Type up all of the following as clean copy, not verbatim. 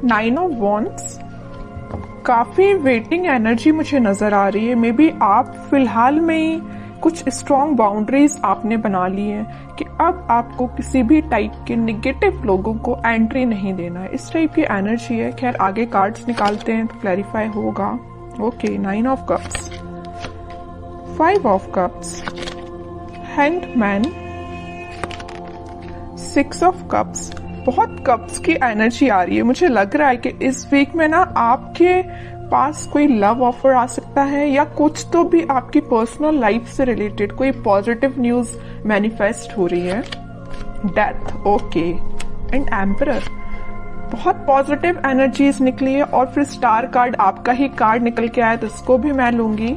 9 of wands, काफी waiting energy मुझे नजर आ रही है। मे बी आप फिलहाल में ही कुछ स्ट्रॉन्ग बाउंड्रीज आपने बना ली है कि अब आपको किसी भी टाइप के निगेटिव लोगों को एंट्री नहीं देना है, इस टाइप की एनर्जी है। खैर आगे कार्ड्स निकालते हैं तो क्लैरिफाई होगा। Okay, 9 of cups, 5 of cups, hanged man, 6 of cups. बहुत कप्स की एनर्जी आ रही है। मुझे लग रहा है कि इस वीक में ना आपके पास कोई लव ऑफर आ सकता है या कुछ तो भी आपकी पर्सनल लाइफ से रिलेटेड कोई पॉजिटिव न्यूज मैनिफेस्ट हो रही है। डेथ, ओके, एंड एम्परर, बहुत पॉजिटिव एनर्जीज निकली है। और फिर स्टार कार्ड, आपका ही कार्ड निकल के आया तो इसको भी मैं लूंगी।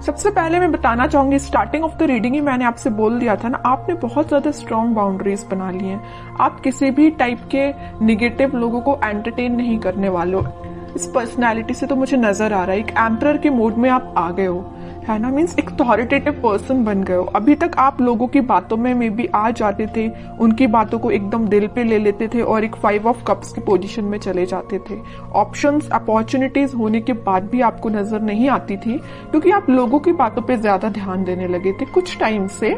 सबसे पहले मैं बताना चाहूंगी, स्टार्टिंग ऑफ द रीडिंग ही मैंने आपसे बोल दिया था ना, आपने बहुत ज्यादा स्ट्रॉन्ग बाउंड्रीज बना ली हैं। आप किसी भी टाइप के निगेटिव लोगों को एंटरटेन नहीं करने वाले हो। इस पर्सनालिटी से तो मुझे नजर आ रहा है एक एम्परर के मोड में आप आ गए हो, है ना। मीन्स एक अथॉरिटेटिव पर्सन बन गए हो। अभी तक आप लोगों की बातों में मे बी आ जाते थे, उनकी बातों को एकदम दिल पे ले लेते थे और एक 5 ऑफ कप्स की पोजीशन में चले जाते थे। ऑप्शंस, अपॉर्चुनिटीज होने के बाद भी आपको नजर नहीं आती थी क्योंकि आप लोगों की बातों पे ज्यादा ध्यान देने लगे थे कुछ टाइम से।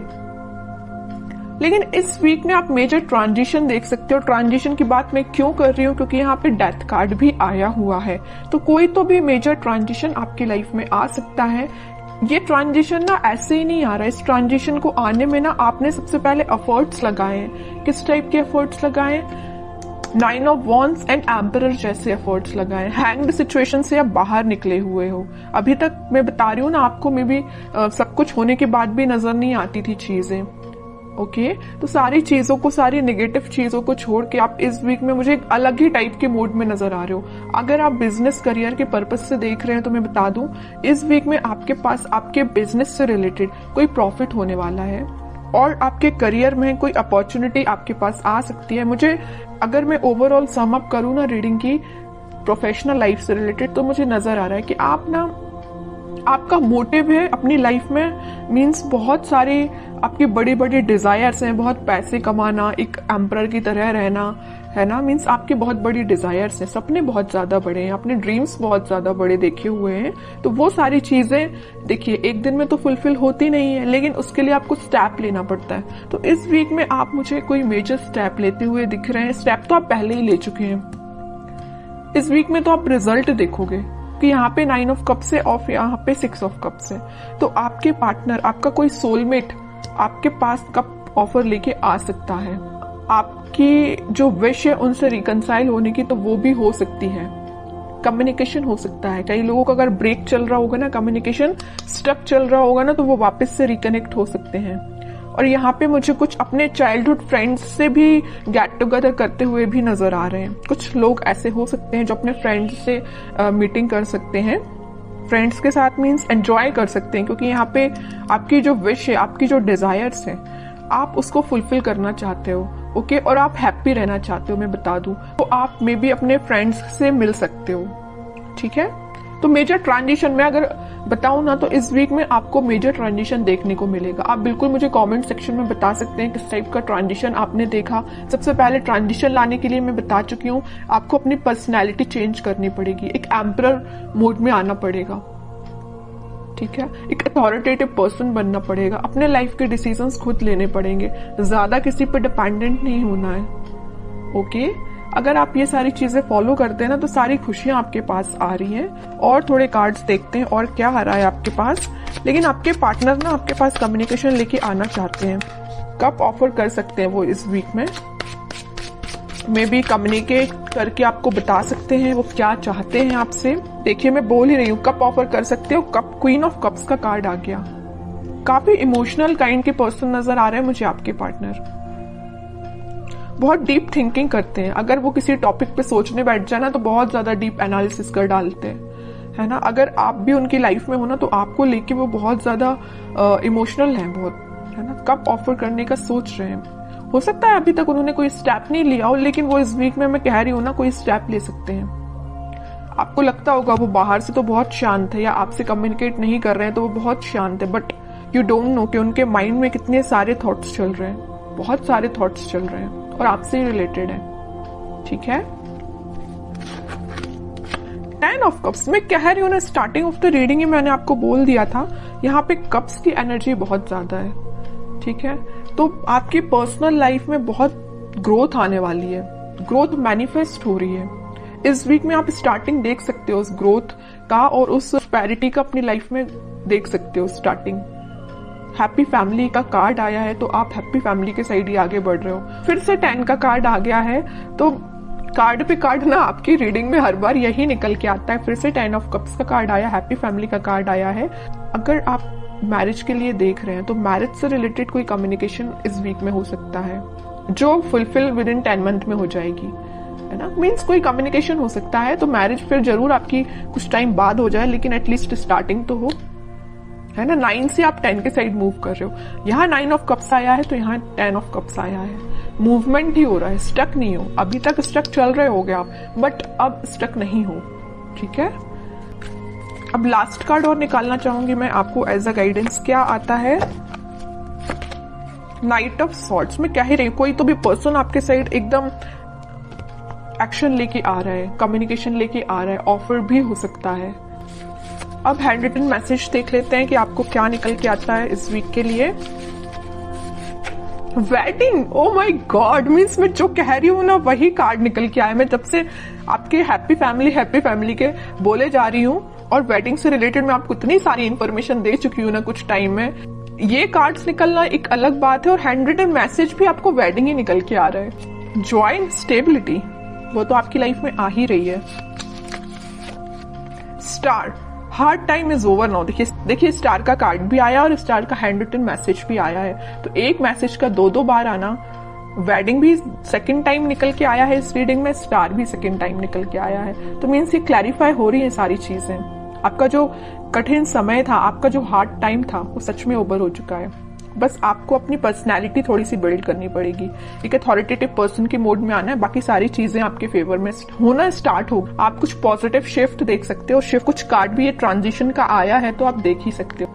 लेकिन इस वीक में आप मेजर ट्रांजिशन देख सकते हो। ट्रांजिशन की बात मैं क्यों कर रही हूँ, क्योंकि यहाँ पे डेथ कार्ड भी आया हुआ है। तो कोई तो भी मेजर ट्रांजिशन आपकी लाइफ में आ सकता है। ये ट्रांजिशन ना ऐसे ही नहीं आ रहा है। इस ट्रांजिशन को आने में ना आपने सबसे पहले एफर्ट्स लगाए हैं। किस टाइप के एफर्ट्स लगाए? 9 ऑफ वॉन्ड्स एंड एम्परर जैसे एफर्ट्स लगाए। हैंग्ड सिचुएशन से आप बाहर निकले हुए हो। अभी तक मैं बता रही हूँ ना आपको, मे बी सब कुछ होने के बाद भी नजर नहीं आती थी चीजें। ओके, तो सारी चीजों को, सारी नेगेटिव चीजों को छोड़ के आप इस वीक में मुझे एक अलग ही टाइप के मूड में नजर आ रहे हो। अगर आप बिजनेस करियर के पर्पस से देख रहे हैं तो मैं बता दूं, इस वीक में आपके पास आपके बिजनेस से रिलेटेड कोई प्रॉफिट होने वाला है और आपके करियर में कोई अपॉर्चुनिटी आपके पास आ सकती है। मुझे, अगर मैं ओवरऑल सम अप करूं ना रीडिंग की प्रोफेशनल लाइफ से रिलेटेड, तो मुझे नजर आ रहा है कि आप ना, आपका मोटिव है अपनी लाइफ में, मीन्स बहुत सारे आपके बड़े बड़े डिजायर्स हैं। बहुत पैसे कमाना, एक एम्परर की तरह रहना, है ना। मीन्स आपके बहुत बड़ी डिजायर्स हैं, सपने बहुत ज्यादा बड़े हैं, अपने ड्रीम्स बहुत ज्यादा बड़े देखे हुए हैं। तो वो सारी चीजें देखिए एक दिन में तो फुलफिल होती नहीं है, लेकिन उसके लिए आपको स्टेप लेना पड़ता है। तो इस वीक में आप मुझे कोई मेजर स्टेप लेते हुए दिख रहे हैं। स्टेप तो आप पहले ही ले चुके हैं। इस वीक में तो आप रिजल्ट देखोगे कि यहाँ पे 9 ऑफ कप्स है और यहाँ पे 6 ऑफ कप्स है। तो आपके पार्टनर, आपका कोई सोलमेट आपके पास कप ऑफर लेके आ सकता है। आपकी जो विश है उनसे रिकंसाइल होने की, तो वो भी हो सकती है। कम्युनिकेशन हो सकता है। कई लोगों का अगर ब्रेक चल रहा होगा ना, कम्युनिकेशन स्टक चल रहा होगा ना, तो वो वापस से रिकनेक्ट हो सकते हैं। और यहाँ पे मुझे कुछ अपने चाइल्डहुड फ्रेंड्स से भी गेट टुगेदर करते हुए भी नजर आ रहे हैं। कुछ लोग ऐसे हो सकते हैं जो अपने फ्रेंड्स से मीटिंग कर सकते हैं। फ्रेंड्स के साथ मीन्स एंजॉय कर सकते हैं, क्योंकि यहाँ पे आपकी जो विश है, आपकी जो डिजायर्स है, आप उसको फुलफिल करना चाहते हो। ओके, और आप हैप्पी रहना चाहते हो, मैं बता दूं। तो आप मे बी अपने फ्रेंड्स से मिल सकते हो। ठीक है, तो मेजर ट्रांजिशन में अगर बताऊं ना, तो इस वीक में आपको मेजर ट्रांजिशन देखने को मिलेगा। आप बिल्कुल मुझे कमेंट सेक्शन में बता सकते हैं किस टाइप का ट्रांजिशन आपने देखा। सबसे पहले ट्रांजिशन लाने के लिए मैं बता चुकी हूँ, आपको अपनी पर्सनैलिटी चेंज करनी पड़ेगी, एक एम्परर मोड में आना पड़ेगा। ठीक है, एक अथॉरिटेटिव पर्सन बनना पड़ेगा। अपने लाइफ के डिसीजंस खुद लेने पड़ेंगे, ज्यादा किसी पर डिपेंडेंट नहीं होना है। ओके, अगर आप ये सारी चीजें फॉलो करते हैं ना, तो सारी खुशियां आपके पास आ रही हैं। और थोड़े कार्ड्स देखते हैं और क्या आ रहा है आपके पास। लेकिन आपके पार्टनर ना आपके पास कम्युनिकेशन लेके आना चाहते हैं। कब ऑफर कर सकते हैं वो इस वीक में, मे बी कम्युनिकेट करके आपको बता सकते हैं वो क्या चाहते हैं आपसे। देखिए मैं बोल ही रही हूँ, कब ऑफर कर सकते हो। कप, क्वीन ऑफ कप्स का कार्ड आ गया। काफी इमोशनल काइंड के पर्सन नजर आ रहे हैं मुझे आपके पार्टनर। बहुत डीप थिंकिंग करते हैं। अगर वो किसी टॉपिक पे सोचने बैठ जाए ना, तो बहुत ज्यादा डीप एनालिसिस कर डालते हैं, है ना। अगर आप भी उनकी लाइफ में हो ना, तो आपको लेके वो बहुत ज्यादा इमोशनल है, बहुत, है ना। कब ऑफर करने का सोच रहे हैं। हो सकता है अभी तक उन्होंने कोई स्टेप नहीं लिया हो, लेकिन वो इस वीक में, मैं कह रही हूँ ना, कोई स्टेप ले सकते हैं। आपको लगता होगा वो बाहर से तो बहुत शांत है, या आपसे कम्युनिकेट नहीं कर रहे हैं तो वो बहुत शांत है, बट यू डोंट नो कि उनके माइंड में कितने सारे थॉट्स चल रहे हैं। बहुत सारे थॉट्स चल रहे हैं और आपसे ही रिलेटेड है। ठीक है, 10 ऑफ कप्स, मैं कह रही हूँ ना, स्टार्टिंग ऑफ द रीडिंग ही मैंने आपको बोल दिया था, यहाँ पे कप्स की एनर्जी बहुत ज्यादा है, ठीक है। तो आपकी पर्सनल लाइफ में बहुत ग्रोथ आने वाली है, ग्रोथ मैनिफेस्ट हो रही है। इस वीक में आप स्टार्टिंग देख सकते हो उस ग्रोथ का, और उस प्रोस्पेरिटी का अपनी लाइफ में देख सकते हो स्टार्टिंग। हैप्पी फैमिली का कार्ड आया है, तो आप हैप्पी फैमिली के साइड ही आगे बढ़ रहे हो। फिर से 10 का कार्ड आ गया है, तो कार्ड पे कार्ड ना आपकी रीडिंग में हर बार यही निकल के आता है। फिर से 10 ऑफ कप्स का कार्ड आया, हैप्पी फैमिली का कार्ड आया है। अगर आप मैरिज के लिए देख रहे हैं तो मैरिज से रिलेटेड कोई कम्युनिकेशन इस वीक में हो सकता है, जो फुलफिल विद इन 10 मंथ में हो जाएगी, है ना। मीन्स कोई कम्युनिकेशन हो सकता है, तो मैरिज फिर जरूर आपकी कुछ टाइम बाद हो जाए, लेकिन एटलीस्ट स्टार्टिंग तो हो, है ना। 9 से आप 10 के साइड मूव कर रहे हो। यहाँ 9 ऑफ कप्स आया है, तो यहाँ 10 ऑफ कप्स आया है। मूवमेंट ही हो रहा है, स्टक नहीं हो। अभी तक स्टक चल रहे होगे आप, बट अब स्टक नहीं हो, ठीक है। अब लास्ट कार्ड और निकालना चाहूंगी मैं आपको एज अ गाइडेंस। क्या आता है? Night of swords. मैं कह ही रही, कोई तो भी पर्सन आपके साइड एकदम एक्शन लेके आ रहा है, कम्युनिकेशन लेके आ रहा है, ऑफर भी हो सकता है। अब हैंड रिटन मैसेज देख लेते हैं कि आपको क्या निकल के आता है इस वीक के लिए। Wedding, oh my God, means मैं जो कह रही हूँ ना वही कार्ड निकल के आया। मैं जब से आपके हैप्पी फैमिली के बोले जा रही हूँ, और वेडिंग से रिलेटेड मैं आपको इतनी सारी इंफॉर्मेशन दे चुकी हूँ ना कुछ टाइम में। ये कार्ड्स निकलना एक अलग बात है, और हैंड रिटन मैसेज भी आपको वेडिंग ही निकल के आ रहा है। जॉय, स्टेबिलिटी, वो तो आपकी लाइफ में आ ही रही है। Star, hard time is over now. देखिए स्टार का कार्ड भी आया और स्टार का हैंड रिटन मैसेज भी आया है, तो एक मैसेज का दो बार आना। वेडिंग भी सेकंड टाइम निकल के आया है इस रीडिंग में, स्टार भी सेकंड टाइम निकल के आया है। तो मीन्स ये क्लैरिफाई हो रही है सारी चीजें। आपका जो कठिन समय था, आपका जो हार्ड टाइम था, वो सच में ओवर हो चुका है। बस आपको अपनी पर्सनैलिटी थोड़ी सी बिल्ड करनी पड़ेगी, एक अथॉरिटेटिव पर्सन के मोड में आना है। बाकी सारी चीजें आपके फेवर में होना स्टार्ट हो। आप कुछ पॉजिटिव शिफ्ट देख सकते हो, शिफ्ट कुछ कार्ड भी ये ट्रांजिशन का आया है, तो आप देख ही सकते हो।